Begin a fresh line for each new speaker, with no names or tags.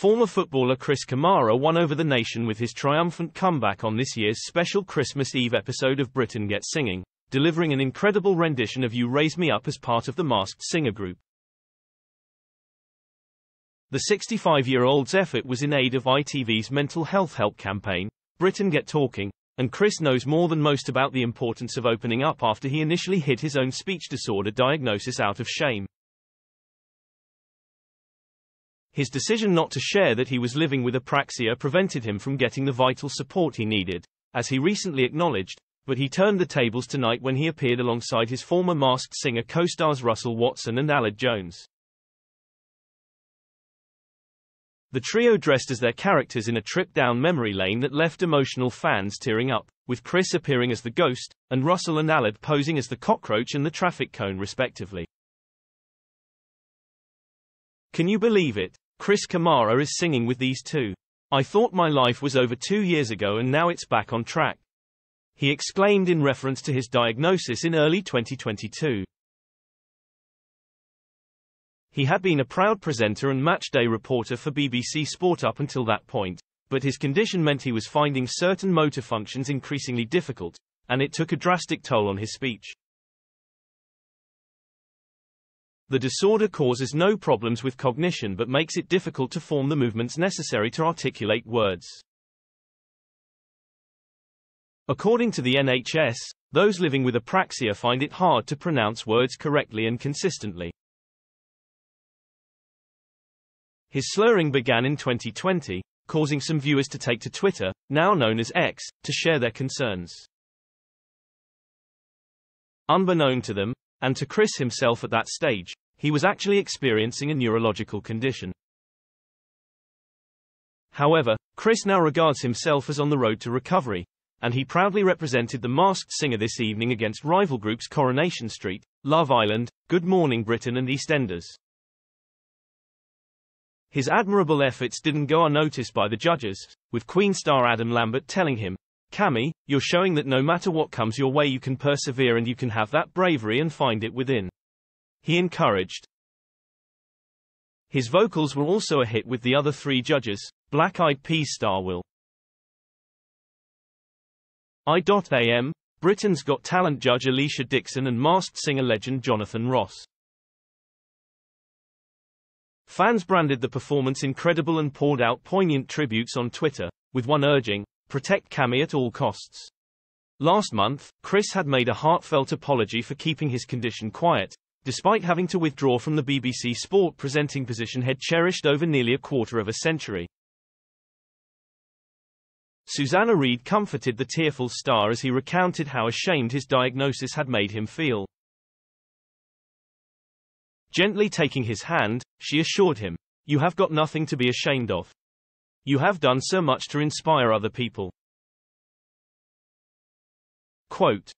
Former footballer Chris Kamara won over the nation with his triumphant comeback on this year's special Christmas Eve episode of Britain Gets Singing, delivering an incredible rendition of You Raise Me Up as part of the Masked Singer group. The 65-year-old's effort was in aid of ITV's mental health help campaign, Britain Get Talking, and Chris knows more than most about the importance of opening up after he initially hid his own speech disorder diagnosis out of shame. His decision not to share that he was living with apraxia prevented him from getting the vital support he needed, as he recently acknowledged, but he turned the tables tonight when he appeared alongside his former Masked Singer co-stars Russell Watson and Aled Jones. The trio dressed as their characters in a trip down memory lane that left emotional fans tearing up, with Chris appearing as the ghost, and Russell and Aled posing as the cockroach and the traffic cone respectively. Can you believe it? Chris Kamara is singing with these two. I thought my life was over 2 years ago and now it's back on track, he exclaimed in reference to his diagnosis in early 2022. He had been a proud presenter and matchday reporter for BBC Sport up until that point, but his condition meant he was finding certain motor functions increasingly difficult, and it took a drastic toll on his speech. The disorder causes no problems with cognition but makes it difficult to form the movements necessary to articulate words. According to the NHS, those living with apraxia find it hard to pronounce words correctly and consistently. His slurring began in 2020, causing some viewers to take to Twitter, now known as X, to share their concerns. Unbeknown to them, and to Chris himself at that stage, he was actually experiencing a neurological condition. However, Chris now regards himself as on the road to recovery, and he proudly represented the Masked Singer this evening against rival groups Coronation Street, Love Island, Good Morning Britain and EastEnders. His admirable efforts didn't go unnoticed by the judges, with Queen star Adam Lambert telling him, "Cammy, you're showing that no matter what comes your way you can persevere and you can have that bravery and find it within," he encouraged. His vocals were also a hit with the other three judges, Black Eyed Peas star Will I.am, Britain's Got Talent judge Alicia Dixon and Masked Singer legend Jonathan Ross. Fans branded the performance incredible and poured out poignant tributes on Twitter, with one urging, "Protect Cammy at all costs." Last month, Chris had made a heartfelt apology for keeping his condition quiet, despite having to withdraw from the BBC Sport presenting position he'd cherished over nearly a quarter of a century. Susanna Reid comforted the tearful star as he recounted how ashamed his diagnosis had made him feel. Gently taking his hand, she assured him, "You have got nothing to be ashamed of. You have done so much to inspire other people." Quote,